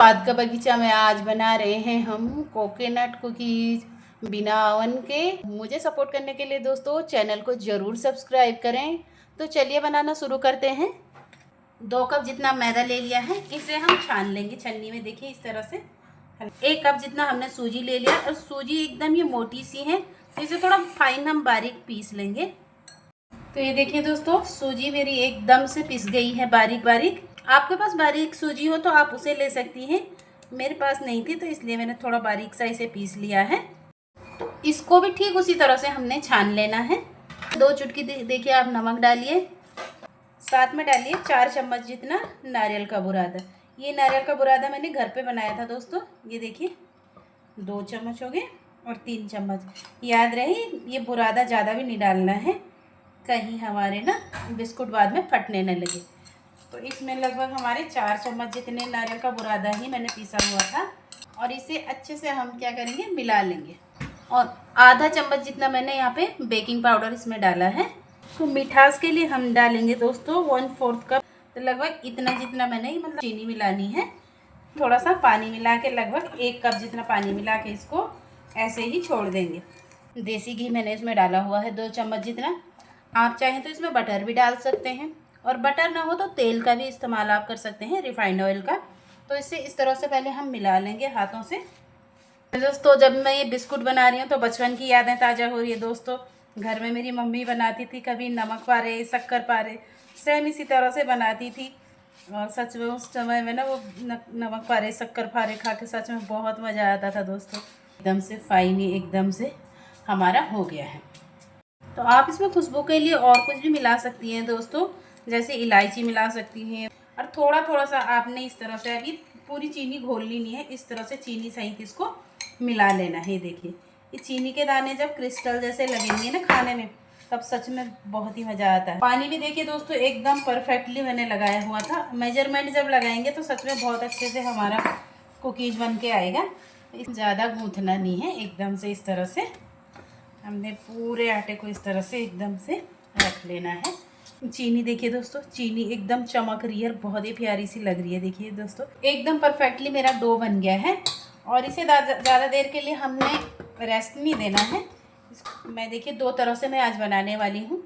स्वाद का बगीचा में आज बना रहे हैं हम कोकोनट कुकीज़ बिना ओवन के। मुझे सपोर्ट करने के लिए दोस्तों चैनल को ज़रूर सब्सक्राइब करें। तो चलिए बनाना शुरू करते हैं। 2 कप जितना मैदा ले लिया है, इसे हम छान लेंगे छन्नी में। देखिए इस तरह से 1 कप जितना हमने सूजी ले लिया और सूजी एकदम ये मोटी सी है, तो इसे थोड़ा फाइन हम बारीक पीस लेंगे। तो ये देखिए दोस्तों, सूजी मेरी एकदम से पिस गई है बारीक बारीक। आपके पास बारीक सूजी हो तो आप उसे ले सकती हैं, मेरे पास नहीं थी तो इसलिए मैंने थोड़ा बारीक सा इसे पीस लिया है। तो इसको भी ठीक उसी तरह से हमने छान लेना है। 2 चुटकी देखिए आप नमक डालिए, साथ में डालिए 4 चम्मच जितना नारियल का बुरादा। ये नारियल का बुरादा मैंने घर पे बनाया था दोस्तों। ये देखिए 2 चम्मच हो गए और 3 चम्मच। याद रहे ये बुरादा ज़्यादा भी नहीं डालना है, कहीं हमारे ना बिस्कुट बाद में फटने न लगे। तो इसमें लगभग हमारे 4 चम्मच जितने नारियल का बुरादा ही मैंने पीसा हुआ था। और इसे अच्छे से हम क्या करेंगे, मिला लेंगे। और आधा चम्मच जितना मैंने यहाँ पे बेकिंग पाउडर इसमें डाला है। तो मिठास के लिए हम डालेंगे दोस्तों 1/4 कप, तो लगभग इतना जितना मैंने मतलब चीनी मिलानी है। थोड़ा सा पानी मिला के, लगभग 1 कप जितना पानी मिला के इसको ऐसे ही छोड़ देंगे। देसी घी मैंने इसमें डाला हुआ है 2 चम्मच जितना। आप चाहें तो इसमें बटर भी डाल सकते हैं, और बटर ना हो तो तेल का भी इस्तेमाल आप कर सकते हैं, रिफाइंड ऑयल का। तो इसे इस तरह से पहले हम मिला लेंगे हाथों से। दोस्तों जब मैं ये बिस्कुट बना रही हूँ तो बचपन की यादें ताज़ा हो रही है दोस्तों। घर में मेरी मम्मी बनाती थी, कभी नमक पारे, शक्कर पारे, सेम इसी तरह से बनाती थी। और सच में उस समय में ना वो नमक पारे शक्कर पारे खा के सच में बहुत मज़ा आता था दोस्तों। एकदम से फाइनी एकदम से हमारा हो गया है। तो आप इसमें खुशबू के लिए और कुछ भी मिला सकती हैं दोस्तों, जैसे इलायची मिला सकती हैं। और थोड़ा थोड़ा सा आपने इस तरह से, अभी पूरी चीनी घोलनी नहीं है, इस तरह से चीनी सहित इसको मिला लेना है। देखिए ये चीनी के दाने जब क्रिस्टल जैसे लगेंगे ना खाने में, तब सच में बहुत ही मज़ा आता है। पानी भी देखिए दोस्तों एकदम परफेक्टली मैंने लगाया हुआ था। मेजरमेंट जब लगाएंगे तो सच में बहुत अच्छे से हमारा कुकीज़ बन के आएगा। ज़्यादा गूँथना नहीं है, एकदम से इस तरह से हमने पूरे आटे को इस तरह से एकदम से रख लेना है। चीनी देखिए दोस्तों, चीनी एकदम चमक रही है, बहुत ही प्यारी सी लग रही है। देखिए दोस्तों एकदम परफेक्टली मेरा डो बन गया है। और इसे ज़्यादा देर के लिए हमने रेस्ट नहीं देना है। मैं देखिए 2 तरह से मैं आज बनाने वाली हूँ।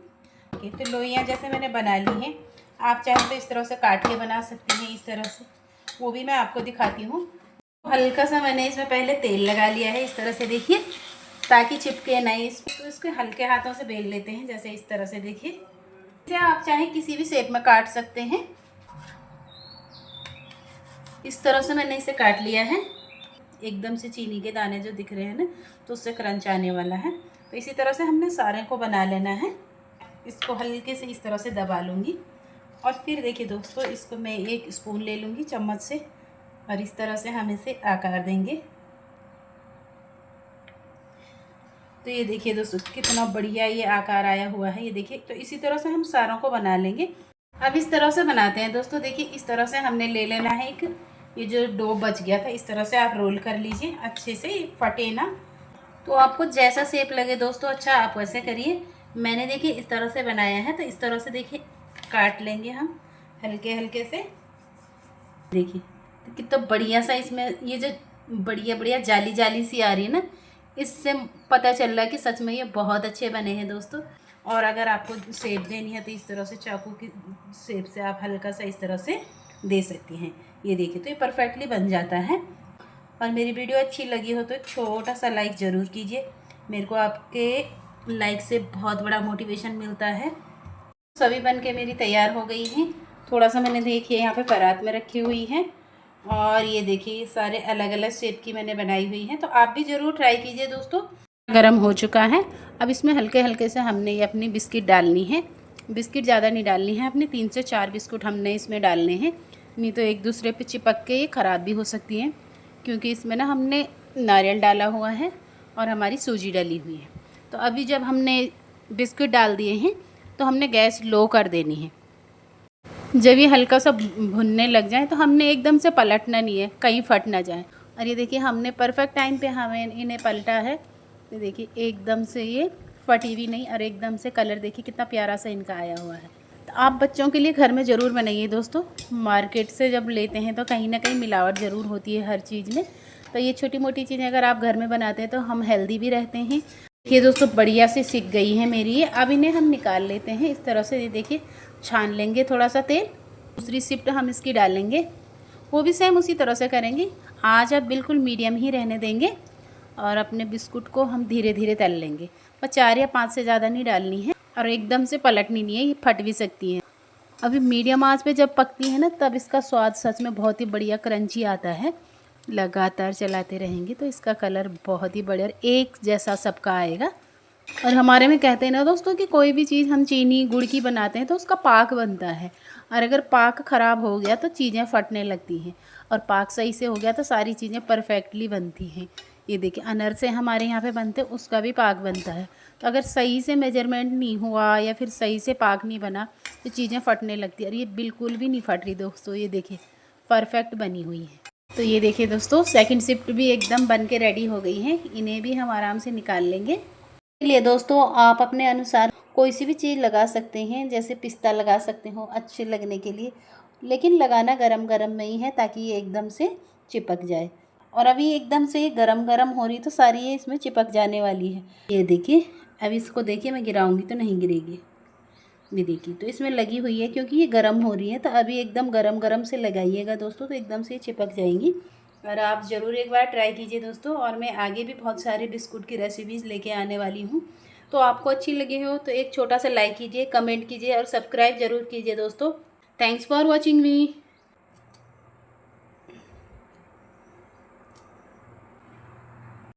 तो लोइयाँ जैसे मैंने बना ली हैं, आप चाहें तो इस तरह से काट के बना सकती हैं, इस तरह से, वो भी मैं आपको दिखाती हूँ। हल्का सा मैंने इसमें पहले तेल लगा लिया है इस तरह से, देखिए ताकि चिपके नहीं। तो इसके हल्के हाथों से बेल लेते हैं, जैसे इस तरह से। देखिए इसे आप चाहें किसी भी शेप में काट सकते हैं। इस तरह से मैंने इसे काट लिया है। एकदम से चीनी के दाने जो दिख रहे हैं ना, तो उससे क्रंच आने वाला है। तो इसी तरह से हमने सारे को बना लेना है। इसको हल्के से इस तरह से दबा लूँगी। और फिर देखिए दोस्तों, इसको मैं 1 स्पून ले लूँगी चम्मच से, और इस तरह से हम इसे आकार देंगे। तो ये देखिए दोस्तों कितना बढ़िया ये आकार आया हुआ है, ये देखिए। तो इसी तरह से हम सारों को बना लेंगे। अब इस तरह से बनाते हैं दोस्तों। देखिए इस तरह से हमने ले लेना है एक, ये जो डो बच गया था, इस तरह से आप रोल कर लीजिए अच्छे से, फटे ना। तो आपको जैसा शेप लगे दोस्तों, अच्छा आप वैसे करिए। मैंने देखिए इस तरह से बनाया है, तो इस तरह से देखिए काट लेंगे हम हल्के हल्के से। देखिए तो कितना बढ़िया सा इसमें ये जो बढ़िया बढ़िया जाली जाली सी आ रही है ना, इससे पता चल रहा है कि सच में ये बहुत अच्छे बने हैं दोस्तों। और अगर आपको शेप देनी है तो इस तरह से चाकू की शेप से आप हल्का सा इस तरह से दे सकती हैं। ये देखिए तो ये परफेक्टली बन जाता है। और मेरी वीडियो अच्छी लगी हो तो एक छोटा सा लाइक ज़रूर कीजिए, मेरे को आपके लाइक से बहुत बड़ा मोटिवेशन मिलता है। सभी बन के मेरी तैयार हो गई हैं। थोड़ा सा मैंने देखिए यहाँ पे परात में रखी हुई हैं, और ये देखिए सारे अलग अलग शेप की मैंने बनाई हुई हैं। तो आप भी ज़रूर ट्राई कीजिए दोस्तों। गरम हो चुका है, अब इसमें हल्के हल्के से हमने ये अपनी बिस्किट डालनी है। बिस्किट ज़्यादा नहीं डालनी है, अपनी 3 से 4 बिस्कुट हमने इसमें डालने हैं, नहीं तो एक दूसरे पे चिपक के ये ख़राब भी हो सकती हैं, क्योंकि इसमें ना हमने नारियल डाला हुआ है और हमारी सूजी डली हुई है। तो अभी जब हमने बिस्किट डाल दिए हैं तो हमने गैस लो कर देनी है। जब ये हल्का सा भुनने लग जाए तो हमने एकदम से पलटना नहीं है, कहीं फट ना जाए। और ये देखिए हमने परफेक्ट टाइम पे हमें इन्हें पलटा है। ये देखिए एकदम से ये फटी भी नहीं, और एकदम से कलर देखिए कितना प्यारा सा इनका आया हुआ है। तो आप बच्चों के लिए घर में ज़रूर बनाइए दोस्तों। मार्केट से जब लेते हैं तो कहीं ना कहीं मिलावट ज़रूर होती है हर चीज़ में। तो ये छोटी मोटी चीज़ें अगर आप घर में बनाते हैं तो हम हेल्दी भी रहते हैं। ये दोस्तों बढ़िया से सिक गई है मेरी। अब इन्हें हम निकाल लेते हैं इस तरह से। ये देखिए, छान लेंगे थोड़ा सा तेल। दूसरी शिफ्ट हम इसकी डालेंगे, वो भी सेम उसी तरह से करेंगे। आज आप बिल्कुल मीडियम ही रहने देंगे और अपने बिस्कुट को हम धीरे धीरे तल लेंगे। और 4 या 5 से ज़्यादा नहीं डालनी है और एकदम से पलटनी नहीं है, ये फट भी सकती है। अभी मीडियम आंच पे जब पकती है ना, तब इसका स्वाद सच में बहुत ही बढ़िया क्रंची आता है। लगातार चलाते रहेंगे तो इसका कलर बहुत ही बढ़िया एक जैसा सबका आएगा। और हमारे में कहते हैं ना दोस्तों कि कोई भी चीज़ हम चीनी गुड़ की बनाते हैं तो उसका पाक बनता है, और अगर पाक ख़राब हो गया तो चीज़ें फटने लगती हैं, और पाक सही से हो गया तो सारी चीज़ें परफेक्टली बनती हैं। ये देखिए, अनरसे हमारे यहाँ पे बनते हैं, उसका भी पाक बनता है। तो अगर सही से मेजरमेंट नहीं हुआ या फिर सही से पाक नहीं बना तो चीज़ें फटने लगती है। और ये बिल्कुल भी नहीं फट रही दोस्तों, ये देखिए परफेक्ट बनी हुई है। तो ये देखिए दोस्तों, सेकंड शिफ्ट भी एकदम बन के रेडी हो गई हैं। इन्हें भी हम आराम से निकाल लेंगे। लिए दोस्तों आप अपने अनुसार कोई सी भी चीज़ लगा सकते हैं, जैसे पिस्ता लगा सकते हो अच्छे लगने के लिए, लेकिन लगाना गरम गरम में ही है ताकि ये एकदम से चिपक जाए। और अभी एकदम से ये गरम गरम हो रही तो सारी ये इसमें चिपक जाने वाली है। ये देखिए, अब इसको देखिए, मैं गिराऊंगी तो नहीं गिरेगी। ये देखिए, तो इसमें लगी हुई है क्योंकि ये गर्म हो रही है। तो अभी एकदम गरम गरम से लगाइएगा दोस्तों, तो एकदम से चिपक जाएंगी। और आप ज़रूर एक बार ट्राई कीजिए दोस्तों। और मैं आगे भी बहुत सारे बिस्कुट की रेसिपीज़ लेके आने वाली हूँ। तो आपको अच्छी लगी हो तो एक छोटा सा लाइक कीजिए, कमेंट कीजिए और सब्सक्राइब ज़रूर कीजिए दोस्तों। Thanks for watching me.